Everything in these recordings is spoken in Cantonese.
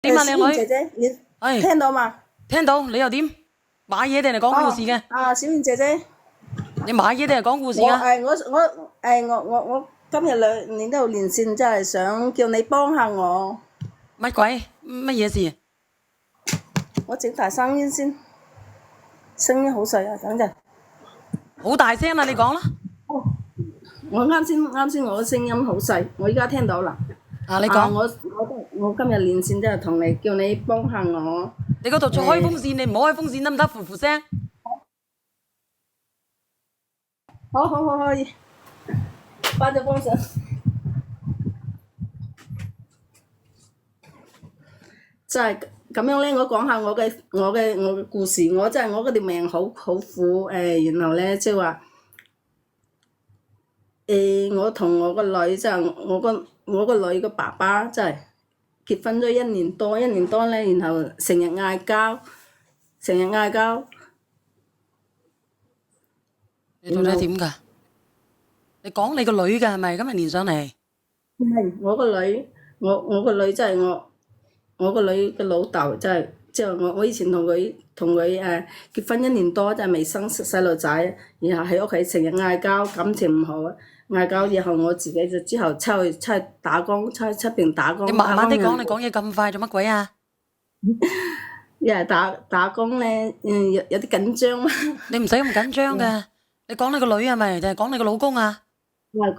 點啊，靚女？小燕姐姐，你哎，聽到嘛？聽到，你又點？買嘢定係講故事嘅？小燕姐姐，你買嘢定係講故事我㗎？誒我我誒我我我今日你度連線，真係想叫你幫下我，乜鬼？乜嘢事？我整大聲音先，聲音好細啊，等陣。好大聲啦！你講啦。我啱先我嘅聲音好細，我而家聽到啦。啊，你講。我今日連線真係同你叫你幫下我。你嗰度再開風扇，你唔好開風扇得唔得？呼呼聲。好，可以。關咗風扇。就係咁樣咧，我講下我嘅故事。我真係我嗰條命好苦然後咧即係話我同我個女即係我個女個爸爸真係結婚咗一年多咧，然後成日嗌交。你到底點㗎？你講你個女㗎係咪？今日連上嚟。唔係我個女，我個女真係我個女嘅老豆真係，即係我以前同佢結婚一年多，真係未生細路仔，然後喺屋企成日嗌交，感情唔好，嗌交以後我自己就之後出去打工，出邊打工。你慢慢啲講，你講嘢咁快做乜鬼啊？因為打工咧，有啲緊張嘛。你唔使咁緊張嘅，你講你個女係咪？定係講你個老公啊？我係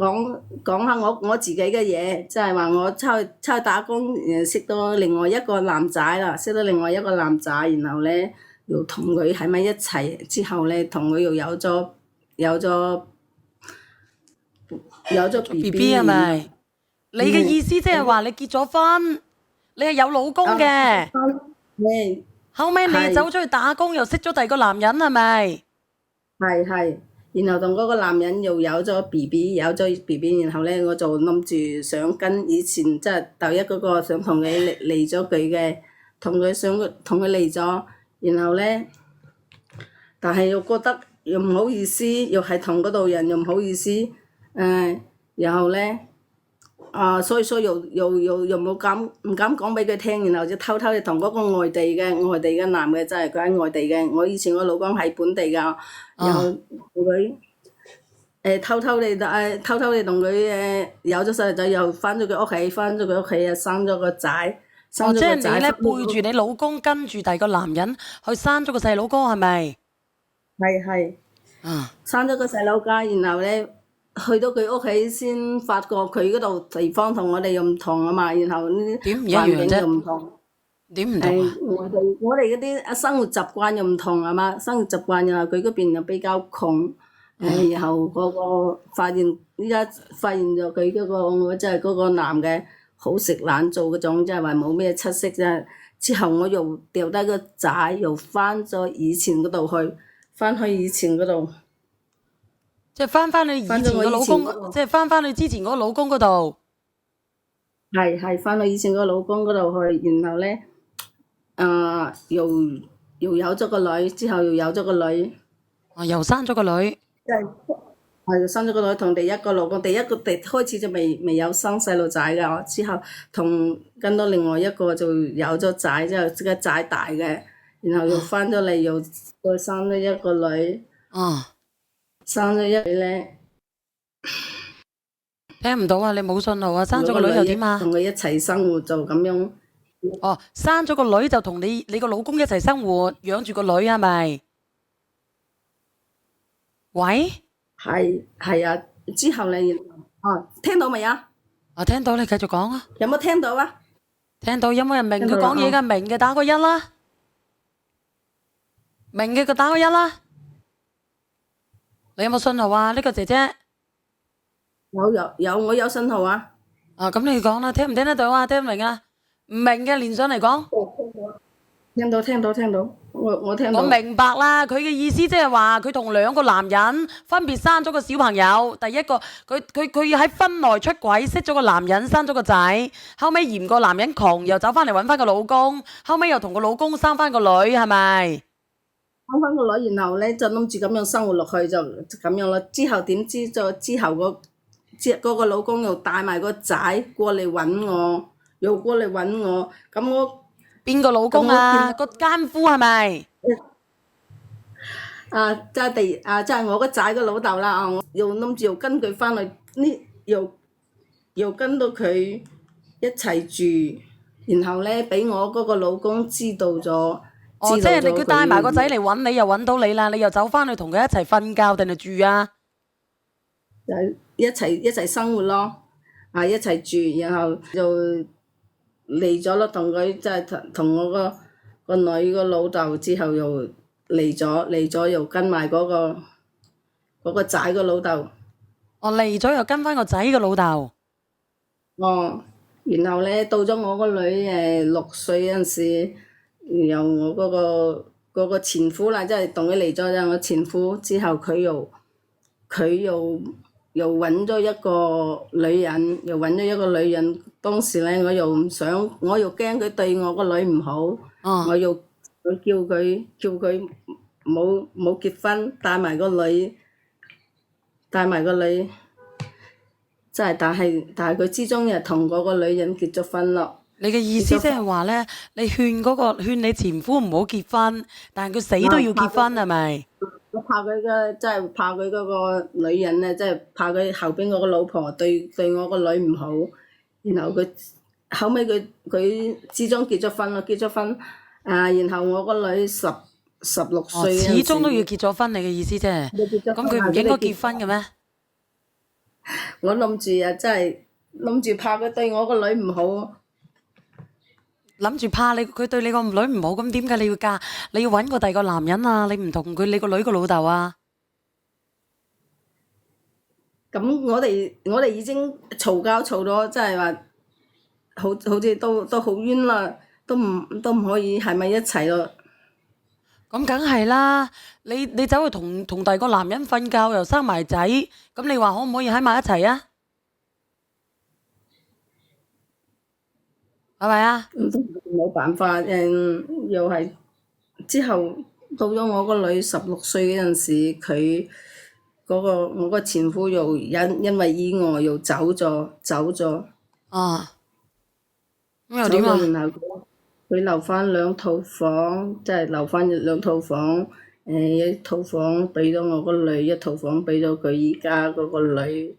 講下我自己嘅嘢，即係話我出去打工，識到另外一個男仔啦，然後咧又同佢喺埋一齊，之後咧同佢又有咗 BB 係咪？你嘅意思即係話你結咗婚，你係有老公嘅，後尾你走咗去打工，又識咗第二個男人係咪？係。然後同嗰個男人又有咗 BB，然後咧我就諗住想跟以前即係第一嗰個想同佢離咗佢嘅，同佢離咗，然後咧，但係又覺得又唔好意思，又係同嗰度人又唔好意思，然後咧，所以又唔敢講俾佢聽，然後就偷偷地同嗰個外地嘅男嘅，即係佢喺外地嘅，我以前我老公喺本地㗎，然後同佢偷偷地同佢有咗細路仔，又翻咗佢屋企，又生咗個仔，即係你咧背住你老公，跟住第二個男人去生咗個細佬哥係咪？係。生咗個細佬哥，然後咧去到佢屋企先發覺佢嗰度地方同我哋又唔同啊嘛，然後呢啲環境又唔同。點唔同啊？我哋嗰啲生活習慣又唔同啊嘛，生活習慣又佢嗰邊又比較窮，然後嗰個依家發現咗佢嗰個即係嗰個男嘅好食懶做嗰種，即係話冇咩出息啫。之後我又掉低個仔，又翻咗以前嗰度去，翻去以前嗰度。即係翻去以前個老公，即係翻去之前嗰個老公嗰度。係翻去以前個老公嗰度去，然後咧。又有咗個女，之後又有咗個女，又生咗個女，又生咗個女，同第一個老公，第一個開始就未有生細路仔㗎，之後跟到另外一個就有咗仔，之後即個仔大嘅，然後又翻咗嚟，又再生咗一個女，生咗一個女咧，聽唔到啊！你冇信號啊！生咗個女又點啊？同佢一齊生活就咁樣。生咗個女就同你個老公一齊生活，養住個女係咪？喂？係啊，之後你聽到未啊？聽到，你繼續講啊。有冇聽到啊？聽到，有冇人明佢講嘢㗎？明嘅打個一啦，明嘅就打個一啦。你有冇信號啊？呢個姐姐？有，我有信號啊。咁你講啦，聽唔聽得到啊？聽唔明啊？唔明嘅連上嚟講。聽到，我聽到。我明白啦，佢嘅意思即係話佢同兩個男人分別生咗個小朋友，第一個佢喺婚內出軌，識咗個男人生咗個仔，後尾嫌個男人窮，又走翻嚟揾翻個老公，後尾又同個老公生翻個女，係咪？生翻個女，然後咧就諗住咁樣生活落去就咁樣啦。之後點知就之後嗰個老公又帶埋個仔過嚟揾我。咁邊個老公啊？個奸夫係咪？即係我個仔個老豆啦，我又諗住又跟佢翻去呢，又跟到佢一齊住，然後咧俾我嗰個老公知道咗，哦，即係佢帶埋個仔佢嚟揾你，又揾到你啦，你又走翻去同佢一齊瞓覺定係住啊？就一齊生活咯，一齊住，然後就離咗咯，同佢即係同我個女個老豆之後又離咗又跟埋嗰個仔個老豆。哦，嚟咗又跟翻個仔嘅老豆。哦，然後咧到咗我個女6歲嗰陣時，由我嗰個前夫啦，即係同佢離咗啦，我前夫之後佢又揾咗一個女人，當時咧我又唔想，我又驚佢對我個女唔好，哦，我叫佢冇結婚，帶埋個女，即係但係佢之中又同嗰個女人結咗婚咯。你嘅意思即係話咧，你勸你前夫唔好結婚，但係佢死都要結婚係咪？我怕佢即係怕佢嗰個女人咧，即係怕佢後邊嗰個老婆對我個女唔好，然後後尾佢之中結咗婚咯，然後我個女16歲始終都要結咗婚，你嘅意思即係？咁佢唔應該結婚嘅咩？我諗住真係諗住怕佢對我個女唔好。諗住怕佢對你個女唔好，咁點解你要嫁？你要揾個第二個男人啊？你唔同你個女個老豆啊？咁我哋已經嘈交嘈咗，即係話好似都好冤啦，都唔可以係咪一齊咯？咁梗係啦，你走去同第二個男人瞓覺又生埋仔，咁你話可唔可以喺埋一齊啊？係咪啊？冇辦法，又係之後到咗我個女16歲嗰陣時，佢我個前夫又因為意外又走咗。啊，咁又走咗，點啊？然後佢留翻兩套房，即係留翻兩套房，一套房俾咗我個女，一套房俾咗佢依家嗰個女，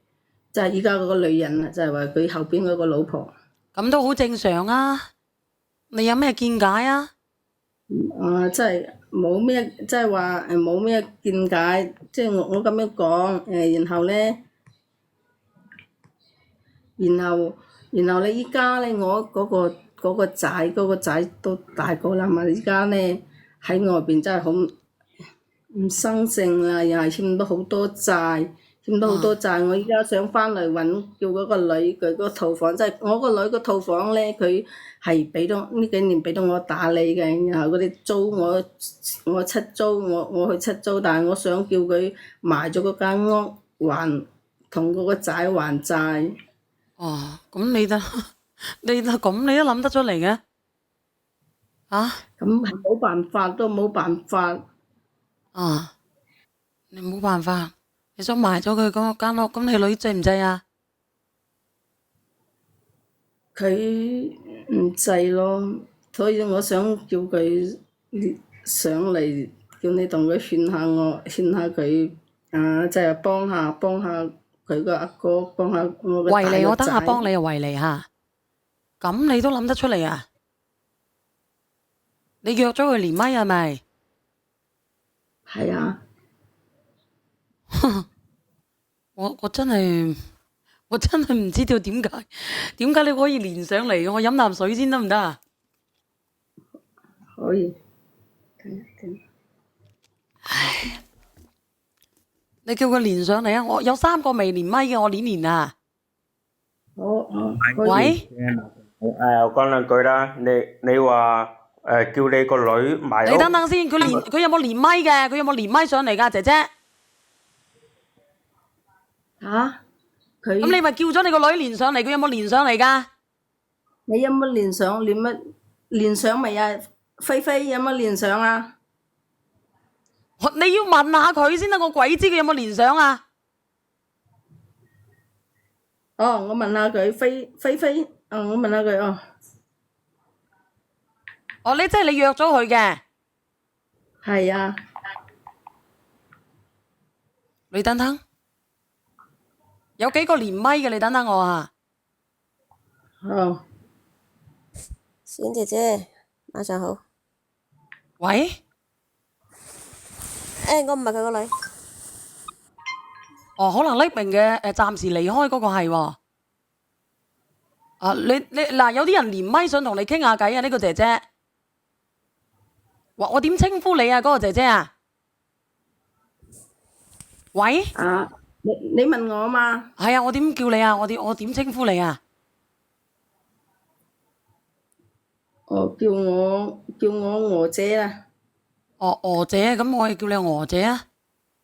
即係依家嗰個女人啊，即係話佢後邊嗰個老婆。咁都好正常啊！你有咩見解啊？即係冇咩，即係話冇咩見解，即係我咁樣講，然後咧，然後你依家咧，我嗰個仔都大個啦嘛，依家咧喺外邊真係好唔生性啦，又係欠咗好多債。我依家想翻嚟揾，叫嗰個女佢嗰套房，即係我個女個套房咧，佢係俾咗呢幾年俾到我打理嘅，然後嗰啲租我出租，我去出租，但係我想叫佢賣咗嗰間屋同嗰個仔還債。哦，咁你都諗得出嚟嘅？啊？咁係冇辦法，都冇辦法。啊，你冇辦法，你想賣咗佢嗰間屋，咁你女制唔制啊？佢唔制咯，所以我想叫佢上嚟，叫你同佢勸下佢，即係幫下佢個阿哥，幫下我個大個仔。維尼，我等下幫你啊，維尼嚇。咁你都諗得出嚟啊？你約咗佢連咪係咪？係啊。我真係唔知道點解你可以連上嚟，我飲啖水先得唔得啊？可以。唉，你叫佢連上嚟啊！我有3個未連咪嘅，我連啊！好，喂，我講兩句啦。你話叫你個女買屋，你等等先，佢有冇連咪嘅？佢有冇連咪上嚟㗎，姐姐？佢咁你咪叫咗你個女連上嚟，佢有冇連上嚟㗎？你有冇連上未啊？菲菲有冇連上啊？你要問下佢先得，我鬼知佢有冇連上啊？我問下佢，菲菲，我問下佢。哦，你即係你約咗佢嘅，係啊，你等等，有幾個連麥嘅，你等等我啊。哦，冼姐姐，晚上好。喂，我唔係佢個女。哦，可能匿名嘅暫時離開嗰個係喎。啊，你嗱，有啲人連麥想同你傾下偈啊，呢個姐姐。我點稱呼你啊？嗰個姐姐啊？喂，啊，你問我嘛？係啊，我點叫你啊？我點稱呼你啊？哦，叫我娥姐啦。哦，娥姐，咁我係叫你娥姐啊。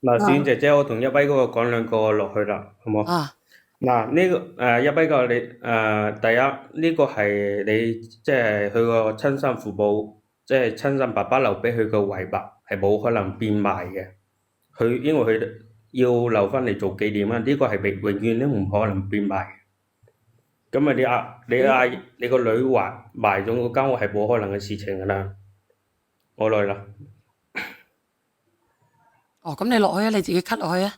嗱，小姐姐，我同一威嗰個講兩個落去啦，好冇？啊，嗱，呢個一威個你第一呢個係你即係佢個親生父母，即係親生爸爸留俾佢個遺物，係冇可能變賣嘅。因為佢要留翻嚟做紀念啊，呢個係永遠都唔可能變賣嘅。咁啊，你個女還賣咗嗰間屋係冇可能嘅事情㗎啦。我來啦。哦，咁你落去啊，你自己 cut 落去啊。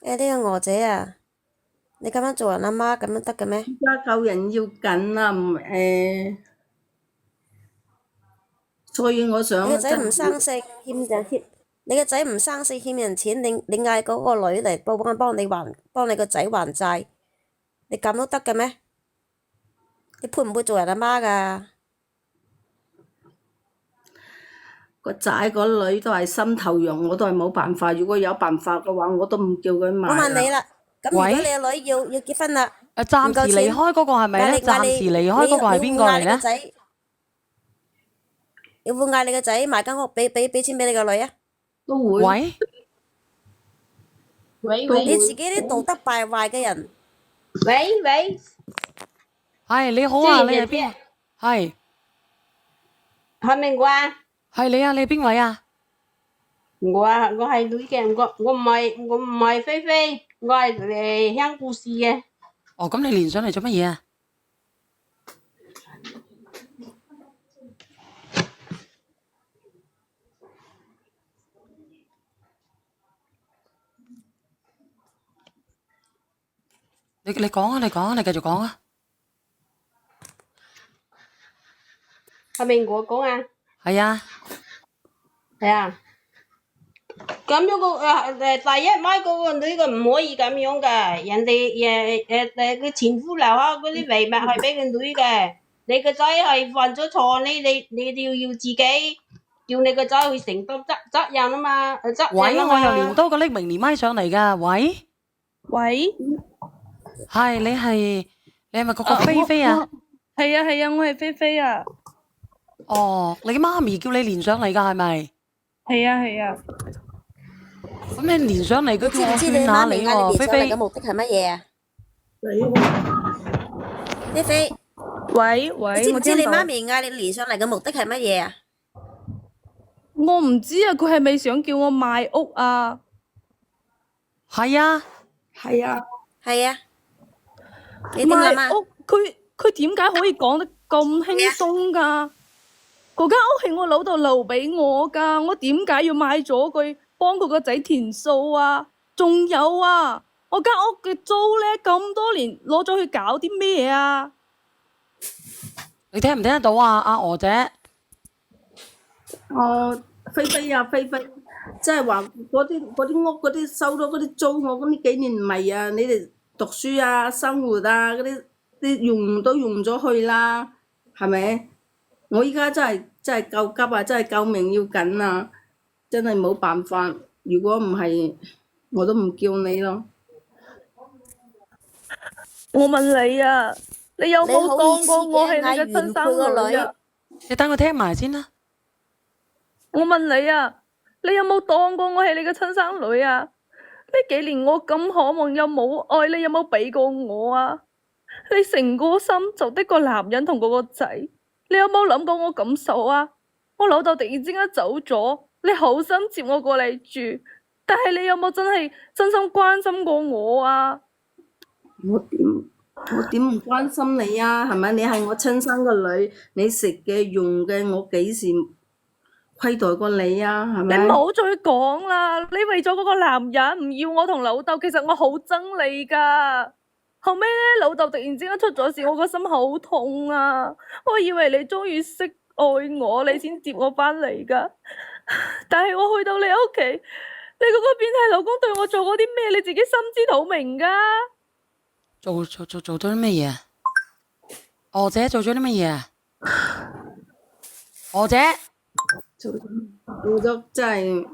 呢個娥姐啊，你咁樣做人阿媽咁樣得嘅咩？而家救人要緊啦，所以我想你個仔唔生性，你個仔唔生性欠人錢，你嗌嗰個女嚟幫你個仔還債，你咁都得嘅咩？你配唔配做人阿媽㗎？個仔個女都係心頭肉，我都係冇辦法。如果有辦法嘅話，我都唔叫佢買我問啦。你啦，咁如果你個女要結婚啦，暫時離開嗰個係咪咧？暫時離開嗰個係邊個嚟咧？你會嗌你個仔買間屋俾錢俾你個女啊？都會。喂，你自己啲道德敗壞嘅人，喂，係你好啊，即係姐姐你係邊？係係咪我啊？係你啊？你係邊位啊？我係女嘅，我唔係菲菲，我係嚟聽故事嘅。哦，咁你連上嚟做乜嘢啊？你講啊，你講啊，你繼續講啊。係咪我講啊？係啊，係啊。咁樣第一買嗰個女嘅唔可以咁樣嘅，人哋佢前夫留下嗰啲遺物係俾個女嘅，你個仔係犯咗錯，你哋要自己叫你個仔去承擔責任啊嘛，責喂，任啊我又連嘛。多個匿名連麥上嚟噶。喂，係你係咪嗰個菲菲啊？係啊，我係菲菲啊。哦，你媽咪叫你連上嚟噶係咪？係啊。咁你連上嚟，佢你知唔知你叫我勸下媽咪嗌你喎，菲菲你連上嚟嘅。目的係乜嘢啊？菲菲，喂，你知唔知你我聽到媽咪嗌你連上嚟嘅目的係乜嘢啊？我唔知啊，佢係咪想叫我賣屋啊？係啊，係啊，係啊，你點諗啊？賣屋，佢點解可以講得咁輕鬆㗎？嗰間屋係我老豆留俾我㗎，我點解要賣咗佢，幫佢個仔填數啊？仲有啊，我間屋嘅租咧咁多年，攞咗去搞啲咩啊？你聽唔聽得到啊？阿娥姐，菲菲啊，菲菲，即係話嗰啲屋嗰啲收咗嗰啲租，我嗰啲幾年唔係啊，你哋讀書啊、生活啊嗰啲用都用咗去啦，係咪？我依家真係救急啊，真係救命要緊啊，真係冇辦法。如果唔係，我都唔叫你咯。我問你啊，你有冇你好當過意思嘅我係你嘅親嗌原配生個女女啊？你等佢聽埋先啦。我問你啊，你有冇當過我係你嘅親生女啊？呢幾年我咁渴望又冇愛，你有冇俾過我啊？你成個心就得個男人同嗰個仔，你有冇諗過我感受啊？我老豆突然之間走咗，你好心接我過嚟住，但係你有冇真係真心關心過我啊？我點唔關心你啊？係咪？你係我親生個女，你食嘅用嘅，我幾時虧待過你啊？係你咪？唔好再講啦！你為咗嗰個男人唔要我同老豆，其實我好憎你噶。後尾咧，老豆突然之間出咗事，我個心好痛啊！我以為你終於識愛我，你先接我翻嚟噶。但係我去到你屋企，你嗰個變態老公對我做過啲咩，你自己心知肚明噶。做咗啲乜嘢啊？娥姐做咗啲乜嘢啊？娥姐，做咗真係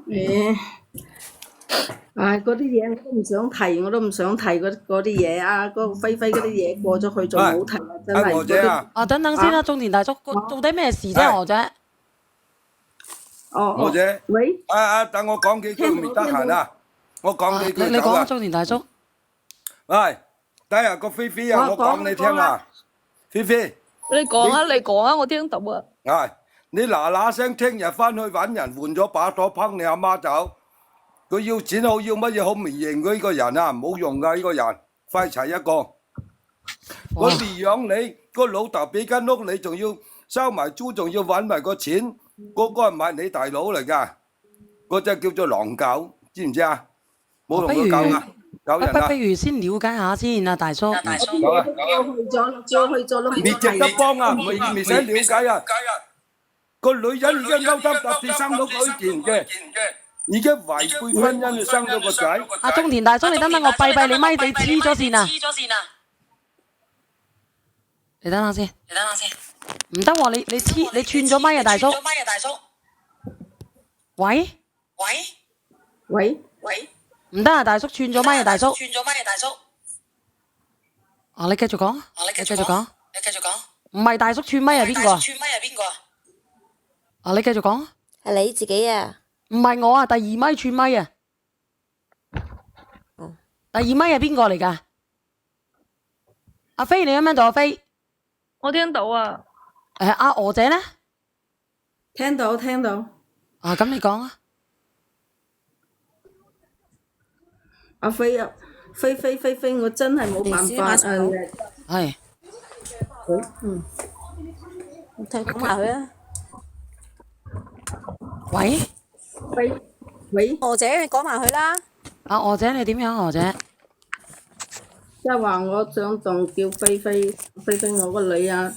唉，嗰啲嘢我都唔想提，我都唔想提嗰啲嘢啊！嗰個菲菲嗰啲嘢過咗去就冇提啦，真係。娥姐啊，啊等等先啦，中田大叔，到底咩事啫？娥姐，娥姐，喂，等我講幾句，唔得閒啊，我講幾句你講啊，走啦。中田大叔。喂，等下個菲菲啊，我講你聽啊，菲菲。你講啊，你講啊，我聽到啊。係你嗱嗱聲，聽日翻去揾人換咗把鎖，拚你阿媽走。佢要錢好，要乜嘢好，唔認佢呢個人啊，唔好用噶呢個人，廢柴一個。我飼養你，個老豆俾間屋你，仲要收埋租，仲要揾埋個錢，嗰個係唔係你大佬嚟噶？嗰隻叫做狼狗，知唔知啊？冇同佢狗啊，狗人啊不。如先了解下先啊，大叔。好啊，叫去咗咯，你值得幫啊，唔使了解啊。個女人已經勾心鬥角生咗個田嘅。已經違背婚姻，生咗個仔。阿中田大叔，你等等我閉你咪，你黐咗線啊！你等下先，唔得喎，你串咗咪啊，大叔。喂，唔得啊，大叔串咗咪啊，大叔。啊，你繼續講，你繼續講。唔係大叔串咪係邊個啊？啊，你繼續講。係你自己啊！唔係我啊，第二咪串咪啊。第二咪係邊個嚟㗎？阿飛，你喺唔喺度？阿飛，我聽到啊。阿娥姐呢？聽到。啊，咁你講啊。阿飛啊，飛，我真係冇辦法啊！係。你講埋佢啊！喂，娥姐，你講埋佢啦。阿娥姐，你點樣？娥姐，即係話我想仲叫菲菲我個女啊，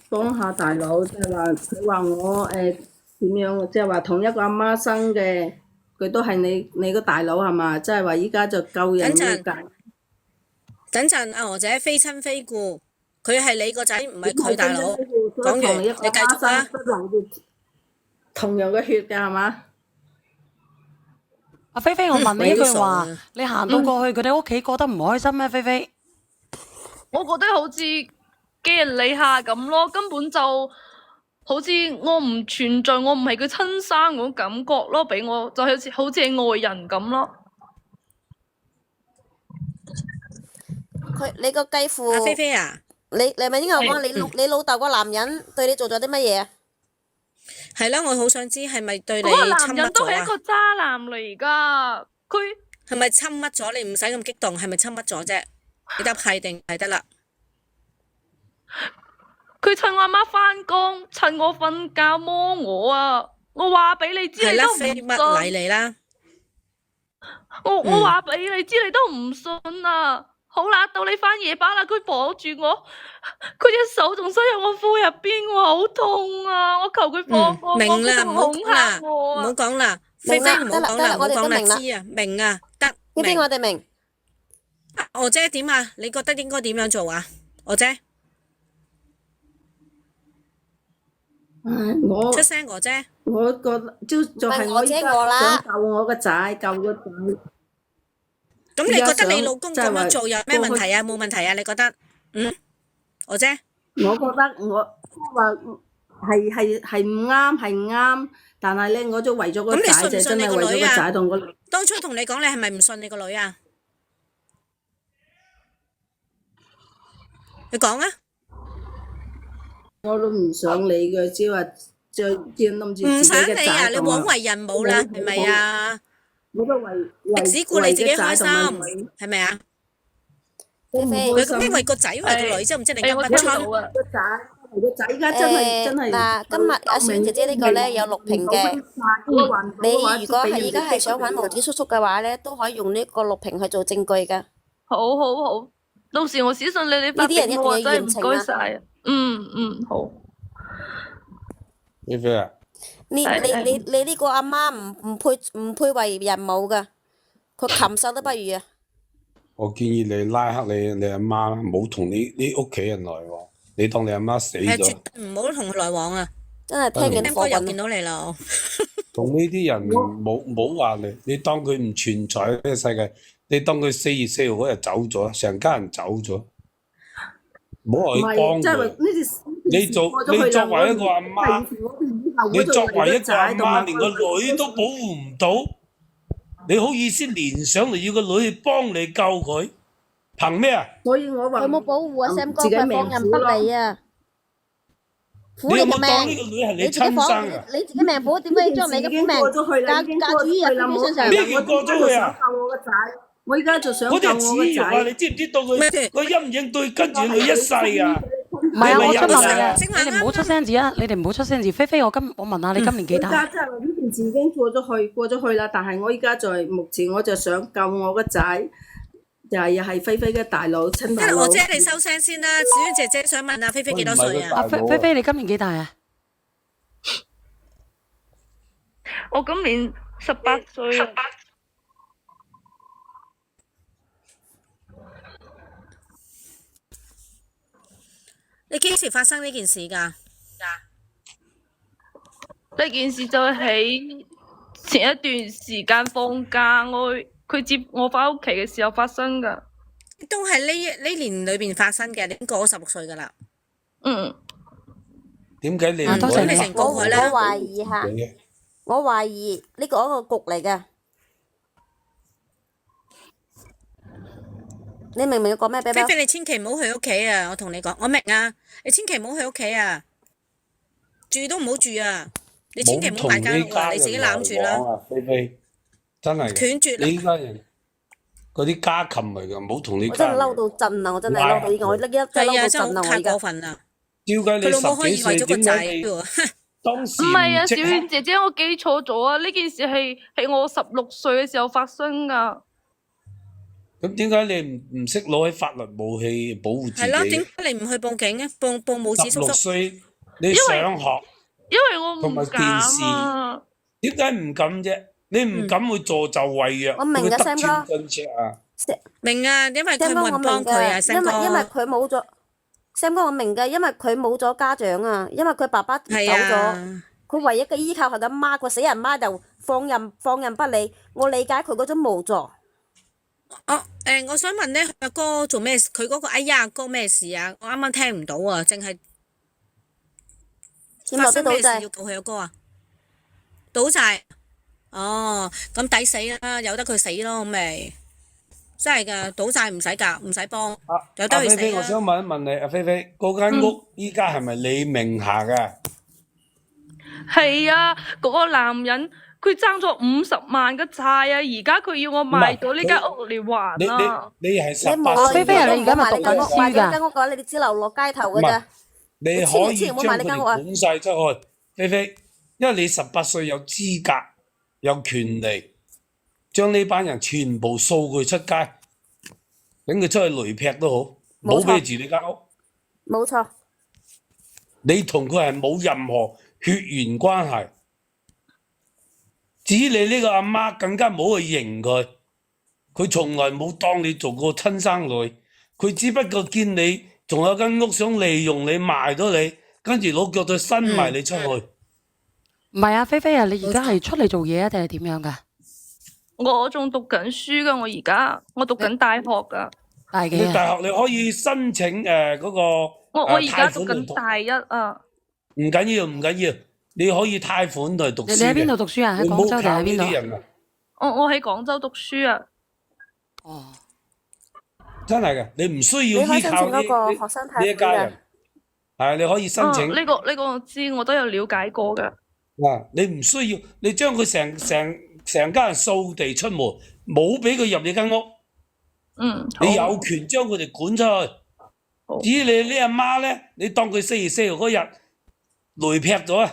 幫下大佬，即係話佢話我點樣，即係話同一個阿媽生嘅，佢都係你個大佬係嘛？即係話依家就救人要解。等陣，阿娥姐非親非故，佢係你個仔，唔係佢大佬。講完，你繼續啦。同樣嘅血嘅係嘛？阿菲菲，我問你一句話，嗯你行到過去佢哋屋企覺得唔開心咩？菲菲，我覺得好似寄人籬下咁咯，根本就好似我唔存在，我唔係佢親生嗰種感覺咯，俾我就好似係外人咁咯。你個繼父阿菲菲啊，你係咪應該講你老豆個男人對你做咗啲乜嘢啊？係啦，我好想知係咪對你嗰個男侵乜人都係一咗啊？個渣男嚟噶，佢係咪侵乜咗？你唔使咁激動，係咪侵乜咗啫？你答係定係得啦？佢趁我阿媽翻工，趁我瞓覺摸我啊！我話俾你知，係啦，你都唔飛乜禮信。你啦？我話俾你知，你都唔信啊！好啦，到你翻夜班啦，佢綁住我，佢隻手仲塞入我褲入邊，我好痛啊！我求佢放過我，明啦，佢唔好仲恐嚇講啦，唔好我啊！講啦，菲菲唔好講啦，唔好講啦，知啊，明啊，得呢啲明。我哋明。娥姐點啊？你覺得應該點樣做啊？娥姐我出聲，娥姐。我覺得就係我依家想救我個仔，救個仔。咁你覺得你老公即係話咁樣做有咩問題啊？冇問題啊？你覺得？娥姐，我覺得我話係唔啱，係唔啱，但係咧我都為咗個咁你仔，信唔信你就真係為咗個女啊個仔同個女。當初同你講，你係咪唔信你個女啊？你講啊！我都唔想理佢，只話再諗住唔自己嘅想你啊！仔同埋你枉為人母啦，係咪啊？我都為只顧你自己開心，為個仔同埋女係咪啊？我唔菲菲開心。佢因為個仔為個女啫，唔知你跟我不聽到春。啊。個仔，個仔而家真係真係。嗱，今日阿小姐姐呢個咧有錄屏嘅，你如果係而家係想揾毛子叔叔嘅話咧，都可以用呢個錄屏去做證據噶。好好好，到時我私信你，你發呢啲人俾我啊，一定要真係唔驗證啊該晒啊。好。菲菲啊，你呢個阿媽唔配為人母噶，佢禽獸都不如啊！我建議你拉黑你阿媽，唔好同你屋企人來往，你當你阿媽死係絕咗，對唔好同佢來往啊！真係聽緊聽歌又見火滾啊！到你啦，同呢啲人冇話你當佢唔存在呢個世界，你當佢4月4號嗰日走咗，成家人走咗，唔好唔話去幫係，即係佢。呢啲你作為一個阿媽，你作為一個阿媽，連個女都保護唔到，你好意思連上嚟要個女去幫你救佢，憑咩啊？所以我話佢冇保護啊，Sam 哥，自己佢命苦放任不理啊！苦你你有冇當嘅命，呢個女係你你自己放親生啊？你自己命苦，點解要將你嘅苦命嫁主於人身上？咩叫過咗去啊？我而家就想嗰救我個啲係恥辱啊！仔。你知唔知道咩佢個陰影對跟住佢一世啊？唔係啊，我想問你啊，正話你哋唔好出聲字啊！你哋唔好出聲字。菲菲，我問下你今年幾大？而家即係話呢件事已經過咗去啦。但係我而家在目前我就想救我個仔，又係菲菲嘅大佬親即大佬。係我姐你收聲先啦。小娟姐姐想問阿菲菲幾多歲啊？啊，菲菲，你今年幾大啊？我今年18歲啊。你幾時發生呢件事㗎？呢件事就喺前一段時間放假，佢接我翻屋企嘅時候發生噶。都係呢年裏邊發生嘅，你已經過咗16歲㗎啦。嗯，點解你唔多謝你咁你成過去啦。我懷疑下，我懷疑呢個一個局嚟嘅。你明唔明我講咩？啤啤菲菲，你千祈唔好去屋企啊！我同你講，我明啊，你千祈唔好去屋企啊，住都唔好住啊！你千祈唔好買間屋啊，你自己攬住啦，啦。菲菲，真係嘅斷絕啦你依家人嗰啲家禽嚟㗎，唔好同呢我真家人。係嬲到震啊！我真係嬲到依家，我真係係啊，嬲到真震啊！我而係太過家分啦！點解你佢老母可以十幾歲？為咗個仔點解你喎？當時唔係啊，小即刻婉姐姐，我記錯咗啊！呢件事係我16歲嘅時候發生噶。咁點解你唔識攞起法律武器保護自係咯，點己？解你唔去報警啊？報母子叔16叔？歲你上學，因為我同埋唔敢啊。點解唔敢啫？你唔敢去助紂為虐，我明㗎會得 Sam 寸哥進尺啊！明啊，因為佢 Sam 哥我冇人明幫佢啊，㗎，星因為哥。佢冇咗，Sam 哥我明㗎，因為佢冇咗家長啊，因為佢爸爸走係咗，啊，佢唯一嘅依靠係阿媽，個死人媽就放任不理。我理解佢嗰種無助。我想問咧，佢阿哥做咩？佢嗰個哎呀阿哥咩事啊？我啱啱聽唔到啊，淨係欠落啲賭發生咩事要債，告佢阿哥啊？賭債？哦，咁抵死啦，由得佢死咯，咁咪真係㗎，賭債唔使㗎，唔使幫，由得佢死阿菲菲，我想啦。問一問你，阿菲菲，嗰間屋依家係咪你名下㗎？係啊，嗰個男人佢爭咗50萬嘅債啊，而家佢要我賣咗呢間屋嚟還你啊。你係你18冇菲菲啊你而家咪讀緊書㗎買咗間屋嘅話，你哋只流落街頭㗎咋？你可以千祈唔好將佢買呢間屋啊哋管晒出去，菲菲，因為你18歲有資格、有權利，將呢班人全部掃佢出街，等佢出去雷劈都好，冇錯冇俾住你間屋。冇錯，你同佢係冇任何血緣關係。至於你呢個阿媽，更加冇去認佢，佢從來冇當你做過親生女，佢只不過見你仲有間屋想利用你賣咗你，跟住攞腳再伸埋你出去。唔係啊，菲菲啊，你而家係出嚟做嘢啊，定係點樣㗎？我仲讀緊書噶，我讀緊大學噶。你大幾啊？大學你可以申請嗰個我而家讀貸款嚟緊大一啊。唔緊要唔緊要，你可以貸款嚟讀書你喺邊度嘅。讀書啊？喺你唔廣州定好靠呢喺邊度？啲人啊！我喺廣州讀書啊。哦，真係嘅，你唔需要你可以依靠呢申請嗰個呢學生呢一貸款嘅家人。。係你可以申請。呢個我知，我都有了解過噶。你唔需要，你將佢成家人掃地出門，冇俾佢入你間屋，好你有權將佢哋趕出去。好至於你阿媽咧，你當佢4月4號嗰日雷劈咗啊！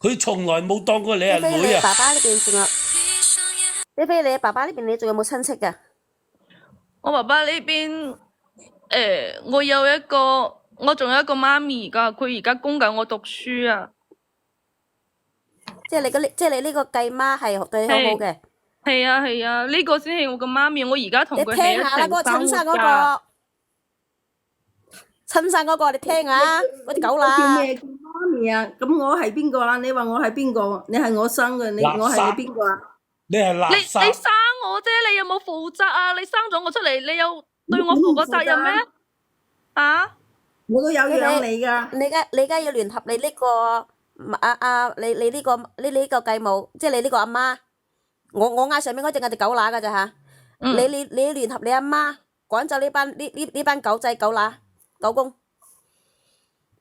佢從來冇當過你係菲菲，女啊！你爸爸呢邊仲有？菲菲，你爸爸呢邊你仲有冇親戚㗎？我爸爸呢邊我仲有一個媽咪㗎，佢而家供緊我讀書啊。即係你呢個繼媽係對你好好嘅。係啊，呢個先係我個媽咪，我而家同你佢聽下啦，嗰個親生嗰個，親生嗰個，你聽下嗰隻狗叫乸。咩叫媽咪啊？咁我係邊個啊？你話我係邊個？你係我生嘅，我係你邊個啊？你係垃你圾。生我啫，你有冇負責啊？你生咗我出嚟，你有對我負過責任咩？啊？我都有養你㗎。你而家要聯合你呢個你呢個繼母，即係你呢個阿媽。我嗌上面嗰隻係隻狗乸㗎咋嚇？你要聯合你阿媽趕走呢班狗仔狗乸狗公。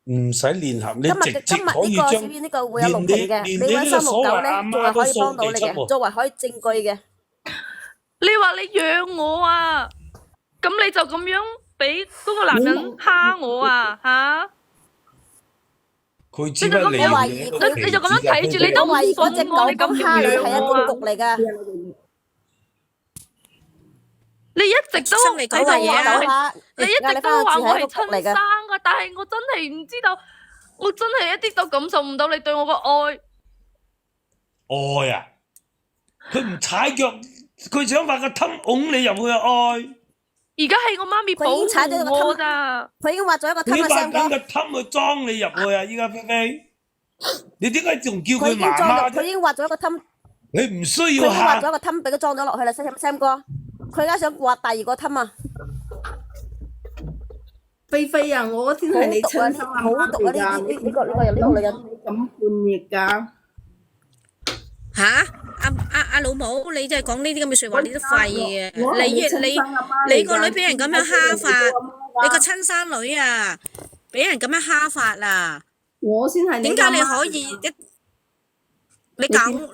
唔使聯合，你今直接日呢個可以將小院呢個會有錄屏嘅，你揾三六九咧，仲係可以幫到你嘅，作為可以證據嘅。你話你養我啊？咁你就咁樣俾嗰個男人蝦我啊？嚇？佢只你就咁樣不過懷疑佢你就咁樣睇住，你都唔懷疑嗰隻信我，你咁狗咁蝦你係一養我啊個局嚟㗎。你一直都生你講嘅嘢啊你一直都話我係親生噶，但係我真係唔知道，我真係一啲都感受唔到你對我個愛。愛啊！佢唔踩腳，佢想發個氹拱你入去啊！愛。而家係我媽咪保佢已經踩咗個護我氹咋。佢已經畫咗一個你氹啊，發 Sam 緊個哥。氹去裝你入去啊！依家菲菲，你點解仲叫佢佢已經裝咗，佢媽媽啫？已經畫咗一個氹，你唔需佢已要經畫咗嚇。一個氹俾佢裝咗落去啦，Sam 哥。佢而家想畫第二個氹啊！菲菲啊，我先係你親生阿媽好毒啊！嚟㗎，呢個女人。你咁叛逆㗎？吓？阿老母，你真係講呢啲咁嘅説話，你都廢嘅。我係你親你生阿媽嚟㗎你個女俾人咁樣蝦法，你個親生女啊，俾人咁樣蝦法啊！我先係你點解你阿媽可以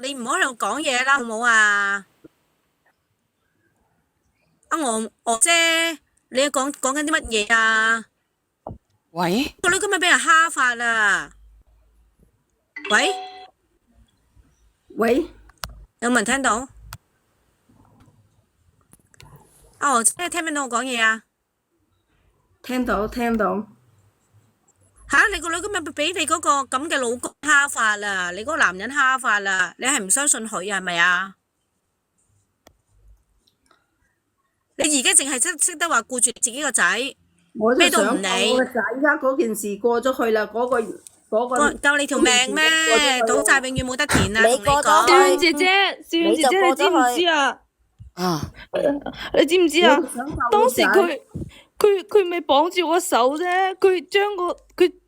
你唔好喺度講嘢啦，好唔好啊？我姐，你講緊啲乜嘢啊？喂，個女今日俾人蝦法啊！喂，喂，有冇人聽到？我姐聽唔聽到我講嘢啊？聽到。吓！你個女今日俾你嗰個咁嘅老公蝦法啦，你嗰個男人蝦法啦，你係唔相信佢啊？係咪啊？你而家淨係識得話顧住自己個仔，我就咩都唔想理我個仔而家嗰件事過咗去啦，嗰個救你條命咩？賭債永遠冇得填啊！你同過咗講少姐姐，少姐姐，你知唔知啊？啊，你知唔知啊？想救當時個仔佢咪綁住我手啫，佢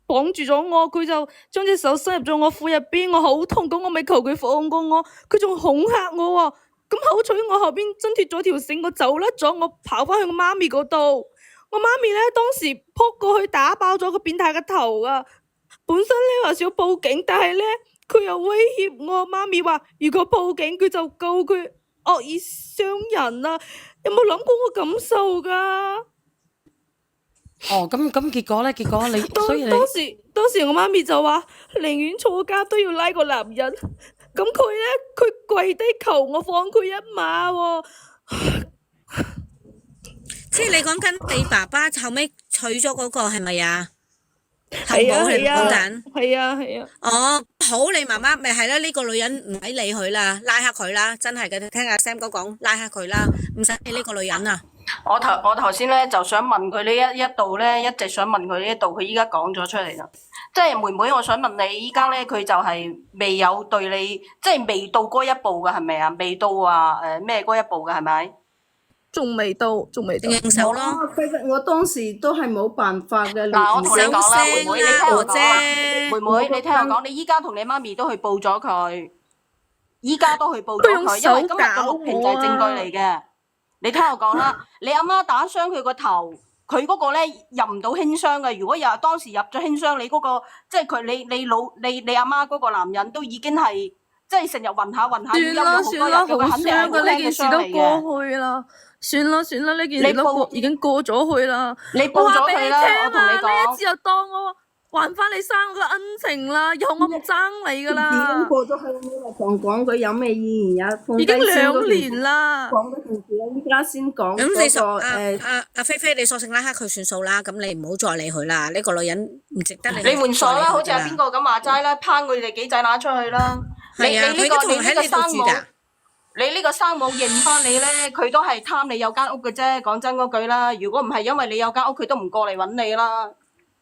綁住咗我，佢就將隻手伸入咗我褲入邊，我好痛，咁我咪求佢放過我，佢仲恐嚇我喎。咁好彩我後邊掙脫咗條繩，我走甩咗，我跑翻去我媽咪嗰度。我媽咪咧當時撲過去打爆咗個變態嘅頭啊！本身咧話想報警，但係咧佢又威脅我媽咪話，如果報警佢就告佢惡意傷人啊！有冇諗過我感受噶？哦，咁結果咧？結果你，所以你當時我媽咪就話，寧願坐監都要拉個男人。咁佢咧，佢跪低求我放佢一馬喎。即係你講緊你爸爸後尾娶咗嗰個係咪啊？後係啊母係係啊講緊。係啊。哦，好，你媽媽咪係啦，呢個女人唔使理佢啦，拉黑佢啦，真係嘅，聽阿 Sam 哥講，拉黑佢啦，唔使理呢個女人啊。我頭先咧就想問佢呢一度咧，一直想問佢呢一度，佢依家講咗出嚟啦。即係妹妹，我想問你，依家咧佢就係未有對你，即係未到嗰一步嘅係咪啊？未到話咩嗰一步嘅係咪？仲未到。應手咯。我當時都係冇辦法嘅。嗱，我同你講啦，妹妹，你聽我講啦，啫妹妹，你聽我講，你依家同你媽咪都去報咗佢，依家都去報咗佢，因為今日個錄屏就係證據嚟嘅。你聽我講啦，你阿媽打傷佢個頭，佢嗰個咧入唔到輕傷嘅。如果當時入咗輕傷，你嗰個即係佢你阿媽嗰個男人都已經係即係成日暈下暈下，算啦算啦，好佢肯定係傷噶，呢好輕嘅件事都傷嚟嘅。過去啦。算啦算啦，呢件事都你報已經過咗去啦。你報我話俾你咗佢啦，我聽啊，同你呢一講。次就當我還翻你生個恩情啦，以後我唔爭你噶已經啦。過咗去，你話仲講佢有咩意義啊？放已經低先嗰2件事年啦。講嗰件事啊，依家先講咁你嗰個索阿菲菲，你索性拉黑佢算數啦。咁你唔好再理佢啦。呢個女人唔值得你去你換鎖啦，好似再理佢㗎阿邊個咁話齋啦，拋佢哋幾仔乸出去啦。係啊，你呢個佢都仲喺你度生母，住㗎。你呢個生母認翻你咧，佢都係貪你有間屋嘅啫。講真嗰句啦，如果唔係因為你有間屋，佢都唔過嚟揾你啦。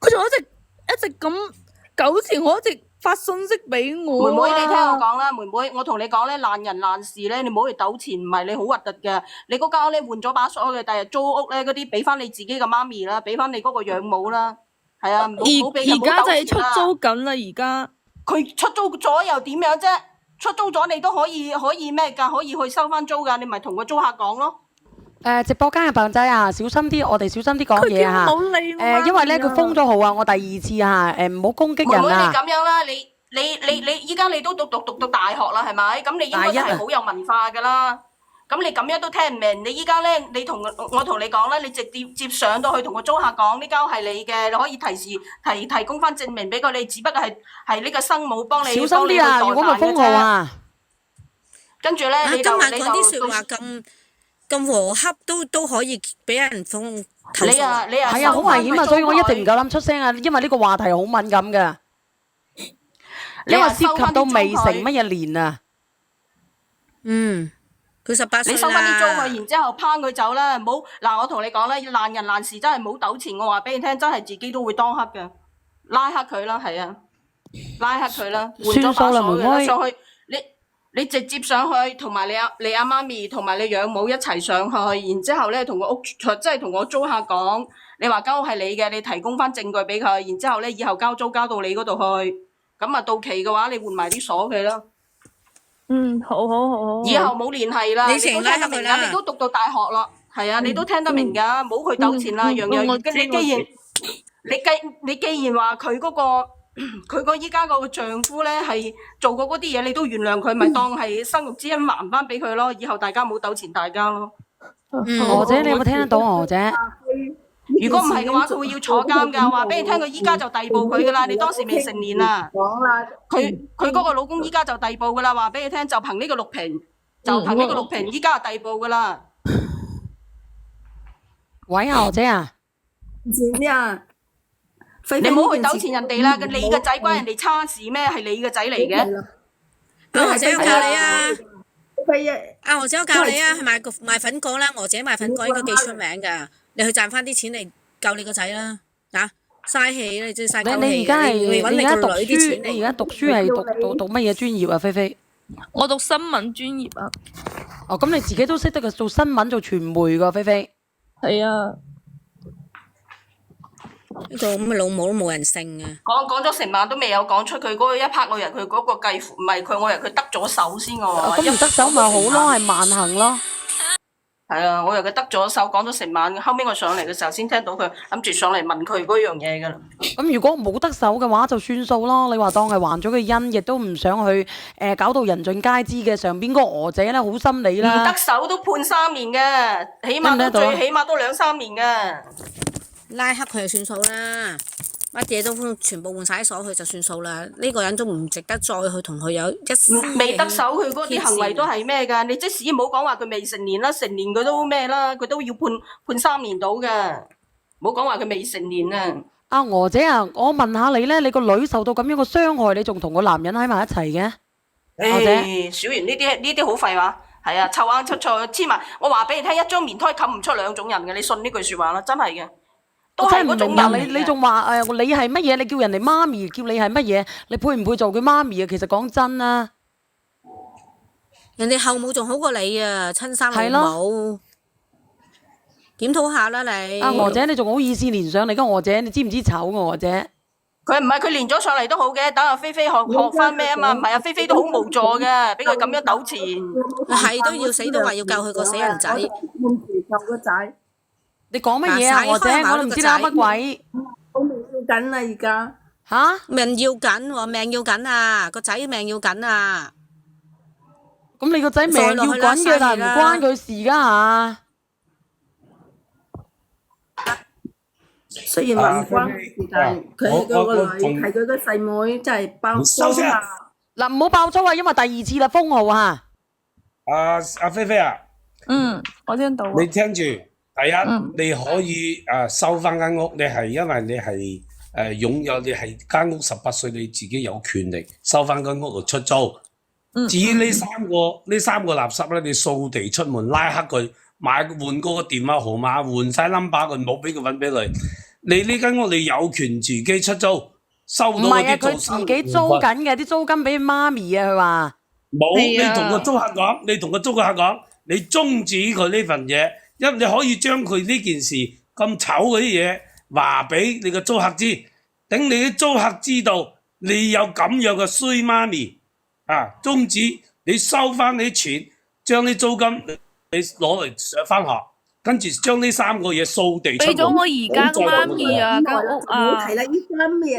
佢仲一直咁糾纏我，一直發信息俾我妹妹，你聽我啊。講啦，妹妹，我同你講咧，爛人爛事咧，你唔好去糾纏，唔係你好核突嘅。你嗰間屋咧換咗把鎖嘅，第日租屋咧嗰啲俾翻你自己嘅媽咪啦，俾翻你嗰個養母啦，係啊，唔好俾而家就係出唔好糾纏啦。租緊啦，而家。佢出租咗又點樣啫？出租咗你都可以咩㗎？可以去收翻租㗎，你咪同個租客講咯。直播間嘅朋仔啊，小心啲，我哋小心啲講佢嘢啊叫唔好理我媽咪啊。因為咧佢封咗號啊，我第2次啊，唔好攻擊妹妹你人啊。咁樣啦，你依家你都讀到大學啦，係咪？咁你應該都係好有文化㗎啦。咁你咁樣都聽唔明，你依家咧，我同你講啦，你直接上到去同個租客講，呢間屋係你嘅，你可以提供翻證明俾佢，你只不過係呢個生母幫你小心啲啊！如果咪封號啊，跟住咧，你今晚就講啲説話咁和洽都可以俾人封投訴。你啊係啊，好危險啊！所以我一直唔夠膽出聲啊，因為呢個話題好敏感㗎，因為涉及到未成乜嘢年啊。嗯，佢18歲你收翻啲租啦。佢，然之後拋佢走啦，唔好嗱，我同你講啦，爛人爛事真係唔好糾纏，我話俾你聽，真係自己都會當黑嘅，拉黑佢啦，係啊，拉黑佢啦，換咗把鎖嘅啦，算數啦妹妹上去你直接上去，同埋你阿媽咪同埋你養母一齊上去，然之後咧同個屋即係同個租客講，你話間屋係你嘅，你提供翻證據俾佢，然之後咧以後交租交到你嗰度去，咁啊到期嘅話，你換埋啲鎖佢啦。嗯，好。以後冇聯繫啦，你你都聽得明成日拉黑佢啦㗎，你都讀到大學啦，係啊，你都聽得明㗎，唔好去糾纏啦，樣樣。我知你既然話佢嗰個依家嗰個丈夫咧係做過嗰啲嘢，你都原諒佢，咪當係生育之恩還翻俾佢咯。以後大家冇糾纏大家咯。娥姐，你有冇聽得到娥姐？如果唔係嘅話，佢會要坐監㗎。話俾你聽，佢依家就逮捕佢㗎啦。你當時未成年啊。講啦，佢嗰個老公依家就逮捕㗎啦。話俾你聽，就憑呢個錄屏，依家就逮捕㗎啦。喂啊，娥姐啊，前啊，你唔好去糾纏人哋啦，你個仔關人哋叉事咩？係你個仔嚟嘅。阿娥姐我教你啊，飛啊！阿娥姐我教你啊，係賣粉果啦，娥姐賣粉果應該幾出名㗎。你去賺翻啲錢嚟救你個仔啦，啊嘥氣啦，你真係嘥鳩氣。你而家係你揾你你而家讀個女啲錢書，你而嚟。家讀書係讀乜嘢專業啊？菲菲？我讀新聞專業啊。哦，咁你自己都識得嘅，做新聞做傳媒㗎，菲菲。係啊。呢個咁嘅老母都冇人性啊！講咗成晚都未有講出佢嗰個一拍個人，佢嗰個繼父唔係佢，我以為佢得咗手先嘅喎。咁唔得手咪好咯，係慢行咯。係啊，我以為佢得咗手，講咗成晚，後尾我上嚟嘅時候先聽到佢諗住上嚟問佢嗰樣嘢㗎啦。咁如果冇得手嘅話，就算數咯。你話當係還咗佢恩，亦都唔想去搞到人盡皆知嘅。上邊嗰個娥姐咧，好心理唔啦。得手都判3年嘅，起碼都最起碼都2-3年嘅。拉黑佢就算數啦，乜嘢都全部換晒鎖佢就算數啦。呢個人都唔值得再去同佢有一絲未得手，佢嗰啲行為都係咩㗎？你即使唔好講話佢未成年啦，成年佢都咩啦，佢都要判3年到嘅。唔好講話佢未成年啊！阿娥姐啊，我問下你咧，你個女受到咁樣嘅傷害，你仲同個男人喺埋一齊嘅？娥姐，小圓呢啲好廢話，係啊，臭啱出錯黐埋。我話俾你聽，一張棉胎冚唔出2種人嘅，你信呢句説話啦，真係嘅。都係嗰種人嚟嘅。你仲話你係乜嘢？你叫人哋媽咪，叫你係乜嘢？你配唔配做佢媽咪啊？其實講真啊，人哋後母仲好過你啊，親生老母。檢討下啦你。阿娥姐，你仲好意思連上嚟？個娥姐，你知唔知醜啊？娥姐，佢唔係佢連咗上嚟都好嘅，等阿菲菲學翻咩啊嘛？唔係阿菲菲都好無助嘅，俾佢咁樣糾纏。係都要死都話要救佢個死人仔。換住救個仔，你講乜嘢啊？娥姐，我都唔知你噏乜鬼。好命要緊啦而家。吓？命要緊喎，命要緊啊！個仔命要緊啊！咁你個仔命要滾嘅，但係唔關佢事㗎嚇。雖然話唔關事，但係佢係嗰個女，係佢個細妹，真係爆收聲啊！嗱，唔好爆粗啊，因為第二次啦，封號啊。阿菲菲啊，我聽到。你聽住，第一，你可以收翻間屋，你係因為你係擁有，你係間屋18歲，你自己有權利收翻間屋度出租。至於呢三個垃圾咧，你掃地出門拉黑佢，換個電話號碼，換晒 number 佢，冇俾佢揾俾你。你呢間屋你有權自己出租，收到嗰啲佢自己租緊嘅，啲租金俾媽咪啊，佢話。冇，你同個租客講，你終止佢呢份嘢，因為你可以將佢呢件事咁醜嗰啲嘢話俾你個租客知，等你啲租客知道你有咁樣嘅衰媽咪終止你收翻你啲錢，將啲租金你攞嚟上翻學，跟住將呢3個嘢掃地出門。俾咗我而家個媽咪啊，間屋啊。係啦，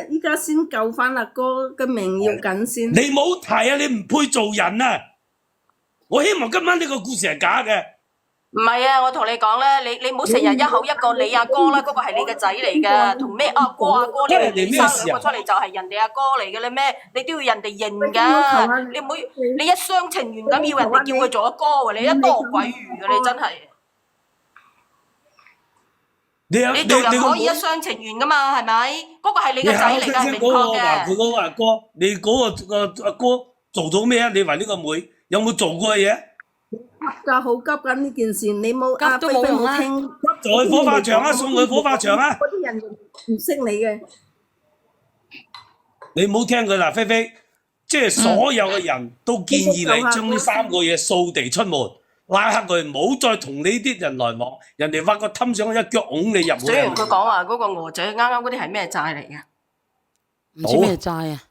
依家先救翻阿哥嘅命要緊先。你冇提啊！你唔配做人啊！我希望今晚呢個故事係假嘅。唔係啊，我同你講咧，你唔好成日一口一個你阿哥啦，嗰個係你嘅仔嚟噶，同咩阿哥，你生2個出嚟就係人哋阿哥嚟嘅啦咩？你都要人哋認噶，你唔好你一廂情願咁要人哋叫佢做阿哥喎，你一多鬼餘嘅你真係。你做人可以一廂情願噶嘛，係咪？嗰個係你嘅仔嚟㗎，係明確嘅。佢嗰個阿哥，你嗰個阿哥做到咩啊？你話呢個妹有冇做過嘅嘢？急㗎，好急緊呢件事，你冇急都冇用啦。就去火化場啊，送去火化場啊！嗰啲人唔識你嘅。你唔好聽佢啦，菲菲，即係所有嘅人都建議你將呢3個嘢掃地出門。拉黑佢，唔好再同呢啲人來往，人哋挖個氹上一腳拱你入去。雖然佢講話嗰個娥仔啱啱嗰啲係咩債嚟嘅？唔知咩債啊？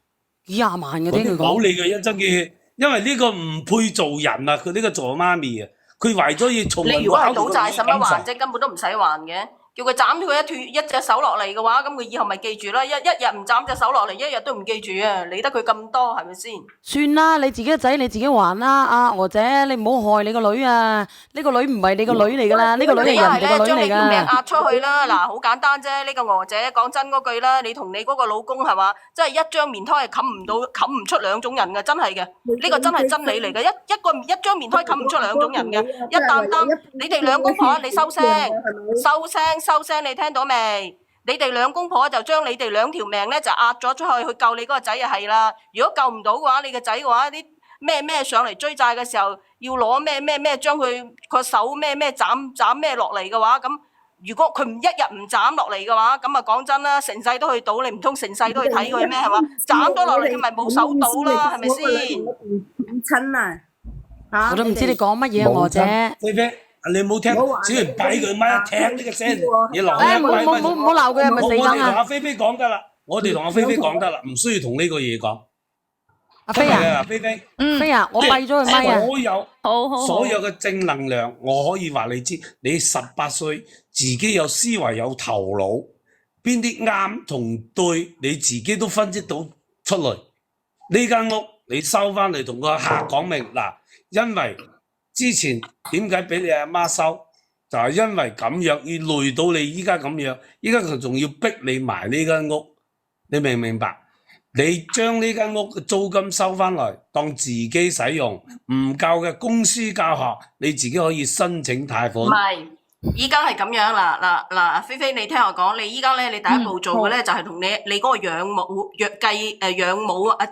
幾廿萬嘅聽佢講。冇你嘅一真嘅，因為呢個唔配做人啊！佢呢個做媽咪啊，佢為咗要從你如果係賭債，使乜還啫？根本都唔使還嘅。叫佢斬咗佢一隻手落嚟嘅話，咁佢以後咪記住啦。一日唔斬隻手落嚟，一日都唔記住啊！理得佢咁多，係咪先？算啦，你自己個仔你自己還啦，阿娥姐，你唔好害你個女啊！呢個女唔係你個女嚟噶啦，呢個女係人哋個女嚟噶。將你條命壓出去啦！嗱，好簡單啫。呢個娥姐講真嗰句啦，你同你嗰個老公係嘛，真係一張棉胎係冚唔出兩種人嘅，真係嘅。呢個真係真理嚟嘅，一張棉胎冚唔出兩種人嘅，一擔擔。你哋兩公婆，你收聲，你聽到未？你哋兩公婆就將你哋2條命咧就壓咗出去救你嗰個仔就係啦。如果救唔到嘅話，你個仔嘅話啲咩上嚟追債嘅時候，要攞咩將佢個手咩斬咩落嚟嘅話，咁如果佢一日唔斬落嚟嘅話，咁啊講真啦，成世都去賭，你唔通成世都去睇佢咩係嘛？斬咗落嚟佢咪冇手賭啦，係咪先？親啊！我都唔知你講乜嘢啊，娥姐。菲菲。你冇聽，只係俾佢咪聽呢個聲，你留低。唔好鬧佢，係咪死梗啊？我哋同阿菲菲講得啦，我哋同阿菲菲講得啦，唔需要同呢個嘢講。阿菲啊，菲菲，菲啊，我閉咗佢咪啊！所有嘅正能量，我可以話你知，你18歲，自己有思維有頭腦，邊啲啱同對，你自己都分析到出嚟。呢間屋你收翻嚟同個客講明嗱，因為。之前點解俾你阿媽收？就係因為咁樣要累到你依家咁樣，依家佢仲要逼你埋呢間屋，你明唔明白？你將呢間屋嘅租金收翻嚟，當自己使用，唔夠嘅供書教學，你自己可以申請貸款。唔係，依家係咁樣啦，嗱，菲菲你聽我講，你依家咧你第一步做嘅咧就係同你嗰個養母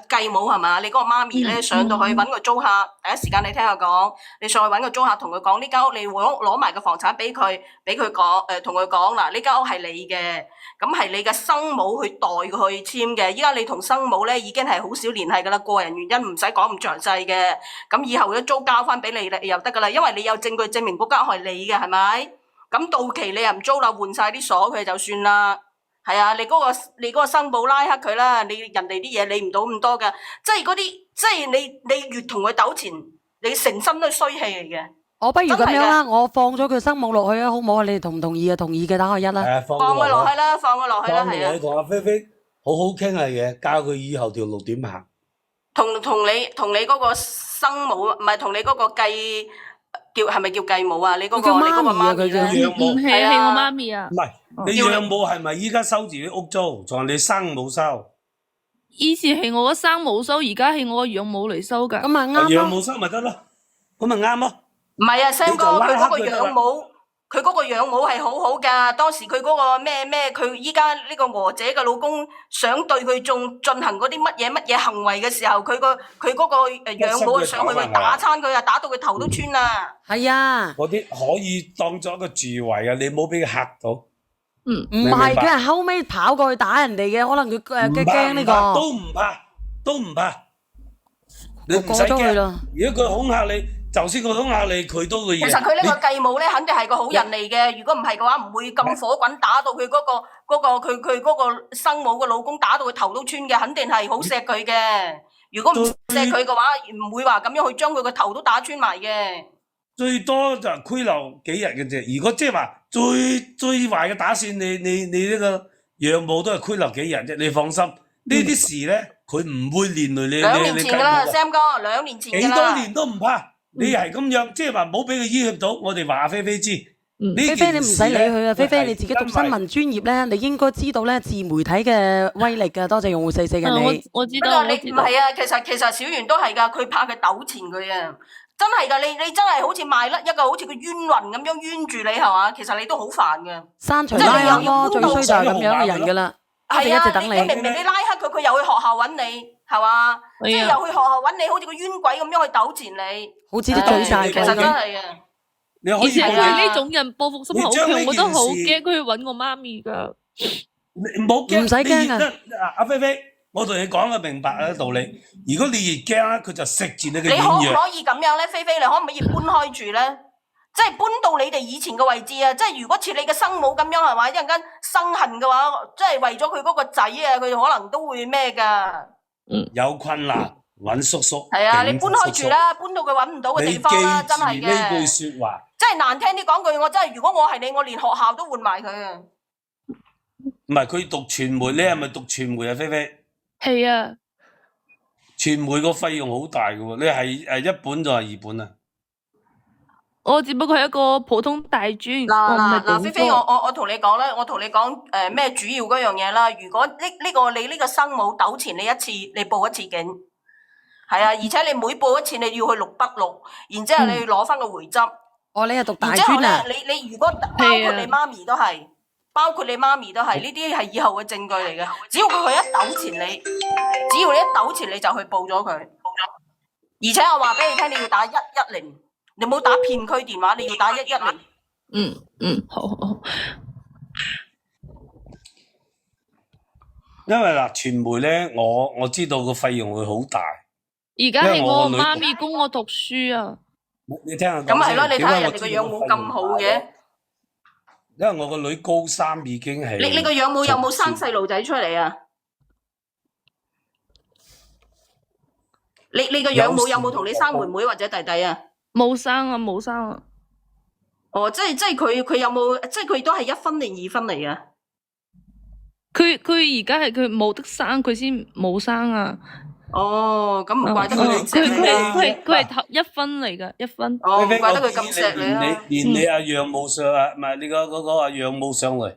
繼母係嘛？你嗰個媽咪咧上到去揾個租客，第一時間你聽我講，你上去揾個租客同佢講呢間屋，你攞埋個房產俾佢講，同佢講嗱，呢間屋係你嘅，咁係你嘅生母去代佢去簽嘅。依家你同生母咧已經係好少聯繫噶啦，個人原因唔使講咁詳細嘅。咁以後嘅租交翻俾你又得噶啦，因為你有證據證明嗰間屋係你嘅，係咪？咁到期你又唔租啦，換晒啲鎖佢就算啦。係啊，你嗰個生母拉黑佢啦，你人哋啲嘢理唔到咁多噶，即係嗰啲，即係你越同佢糾纏，你誠心都係衰氣嚟嘅。我不如咁樣啦，我放咗佢生母落去啊，好唔好啊？你哋同唔同意啊？同意嘅打個1啦。放佢落去啦，放佢落去啦，係啊。同阿菲菲好好傾下嘢，教佢以後條路點行。同你嗰個生母，唔係同你嗰個繼係咪叫繼母啊？你嗰、佢叫個你嗰個媽咪啊佢叫媽咪咧養母唔係啊，係我媽咪啊唔。係你養母係咪依家收住啲屋租，仲係你生母收？以前係我嘅生母收，而家係我嘅養母嚟收㗎。咁咪啱咯。養母收咪得咯，咁咪啱咯。唔係啊，Sam 哥，你就拉佢嗰個黑佢得啦養母，佢嗰個養母係好好㗎。當時佢嗰個咩，佢依家呢個娥姐嘅老公想對佢進行嗰啲乜嘢行為嘅時候，佢嗰個養母上去打餐佢啊，打到佢頭都穿啊！係啊，嗰啲可以當作一個助圍啊，你冇俾佢嚇到。唔明係白佢係後尾跑過去打人哋嘅，可能佢驚呢唔怕個。都唔怕。你唔過使驚。咗去啦。如果佢恐嚇你，就算佢恐嚇你，佢都會贏。其實佢呢個繼母咧，肯定係個好人嚟嘅。如果唔係嘅話，唔會咁火滾打到佢佢嗰個生母個老公打到佢頭都穿嘅，肯定係好錫佢嘅。如果唔錫佢嘅話，唔會話咁樣去將佢個頭都打穿埋嘅。最多就係拘留幾日嘅啫。如果即係話最壞嘅打算，你呢個養母都係拘留幾日啫。你放心，呢啲事咧，佢唔會連累你。2年前㗎啦你，Sam 哥，2年前㗎啦。幾多年都唔怕。你係咁樣，即係話唔好俾佢要挾到。我哋話菲菲知。菲菲你唔使理佢啊，菲菲你自己讀新聞專業咧，你應該知道咧自媒體嘅威力㗎。多謝用戶44嘅你。我知道，不過你唔係啊，其實小圓都係㗎，佢怕佢糾纏佢啊。真係㗎，你真係好似賣甩一個好似個冤魂咁樣冤住你係嘛？其實你都好煩㗎。刪除拉黑咯，最衰就係咁樣嘅人㗎啦。我哋係啊，一直等你明明你拉黑佢，佢又去學校揾你，係嘛？即係又去學校揾你，好似個冤鬼咁樣去糾纏你。好似啲嘴晒其實真咁。係嘅。你可以而且報佢呢種人報復心好強，你將呢件我都好事驚佢去揾我媽咪㗎。你唔好驚，唔使驚啊你越得阿菲菲，我同你講嘅明白嘅道理。如果你越驚咧，佢就食住你嘅你可唔軟弱。可以咁樣咧？菲菲，你可唔可以搬開住咧？即係搬到你哋以前嘅位置啊！即係如果似你嘅生母咁樣係嘛，一陣間生恨嘅話，即係為咗佢嗰個仔啊，佢可能都會咩㗎？有困難揾叔叔。係啊，你警搬察叔叔開住啦，搬到佢揾唔到嘅地方啦，真係你記住呢句嘅。説話。真係難聽啲講句，我真係如果我係你，我連學校都換埋佢啊！唔係佢讀傳媒，你係咪讀傳媒啊？菲菲，係啊，傳媒個費用好大嘅喎，你係一本就係二本啊？我只不過係一個普通大專，我唔係嗱，菲菲，本科。我同你講咧，我同你講咩主要嗰樣嘢啦。如果你呢個生母糾纏你一次，你報一次警，係啊，而且你每報一次你要去錄筆錄，然之後你要攞翻個回執。哦，你係讀大然之後專啊？咧，你如果包括你媽咪都係，包括你媽咪都係，呢啲係以後嘅證據嚟嘅。只要佢一糾纏你，只要你一糾纏你就去報咗佢。而且我話俾你聽，你要打110，你唔好打片區電話，你要打110。好。因為嗱，傳媒咧，我知道個費用會好大。而家係我因為我個女媽咪供我讀書啊。你聽下講咁係咯，先你睇下人哋個養母咁好嘅，因為我個女高3已經係。你個養母有冇生細路仔出嚟啊？你個養母有冇同你生妹妹或者弟弟啊？冇生啊。哦，即係佢有冇？即係佢都係1分定2分嚟啊？佢而家係佢冇得生，佢先冇生啊。哦，咁唔怪得佢咁錫你啦。佢係頭1分嚟㗎，1分。哦，唔怪得佢咁錫你啦。連你阿養母上啊，唔係你嗰個阿養母上嚟。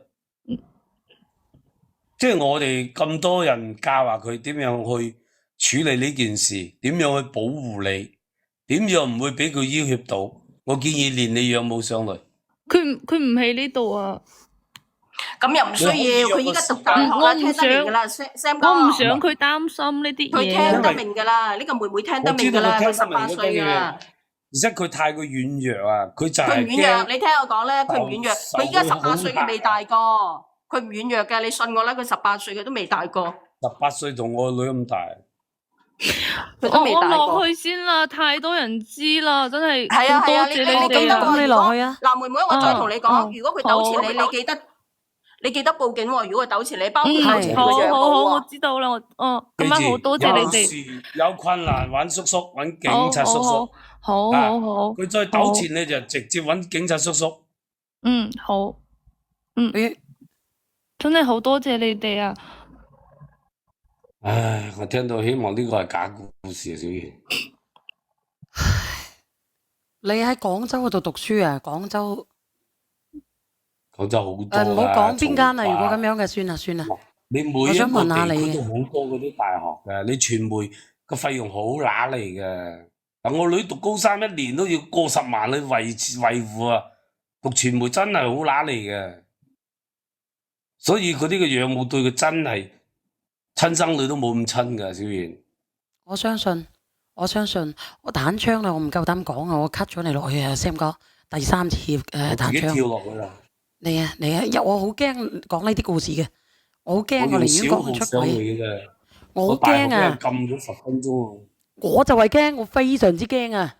即係我哋咁多人教話佢點樣去處理呢件事，點樣去保護你，點樣唔會俾佢要挾到。我建議連你養母上嚟。佢唔喺呢度啊。咁又唔需要，佢依家讀大學啦，聽得明噶啦，Sam 哥。我唔想佢擔心呢啲嘢。佢聽得明噶啦，呢個妹妹聽得明噶啦，佢18歲噶啦。而且佢太過軟弱啊，佢就係佢唔軟弱，驚。你聽我講咧，佢唔軟弱。佢依家18歲，佢未大個，佢唔軟弱嘅，你信我啦，佢18歲，佢都未大個。18歲同我個女咁大。我佢都未大個。落去先啦，太多人知啦，真係。係啊係啊，多謝你記得哋啊。咁你落去啊。嗱，妹妹，我再同你講，如果佢糾纏你，好你記得報警喎。如果佢糾纏你，包括糾纏佢好養好，我母喎。知道啦，今晚好多謝你哋。有事有困難揾叔叔，揾警察叔叔。好。佢再糾纏你就直接揾警察叔叔。好。真係好多謝你哋啊！唉，我聽到希望呢個係假故事啊，小賢。你喺廣州嗰度讀書啊？廣州廣州好多唔好講邊間啦。從化如果咁樣嘅，算啦算啦。你每我想一個問下你地區都好多嗰啲大學嘅，你傳媒個費用好揦嚟嘅。嗱，我女讀高三一年都要過10萬去維護啊，讀傳媒真係好揦嚟嘅。所以嗰啲嘅養母對佢真係親生女都冇咁親㗎，小賢。我相信，我彈槍啦，我唔夠膽講啊，我 cut 咗你落去啊，Sam 哥，第3次彈自己跳槍。落去啦。你啊，我好驚講呢啲故事嘅，我好驚，我寧願講佢出上軌。嚟嘅，我好大學驚啊！俾人禁咗10分鐘。我就係驚，我非常之驚啊！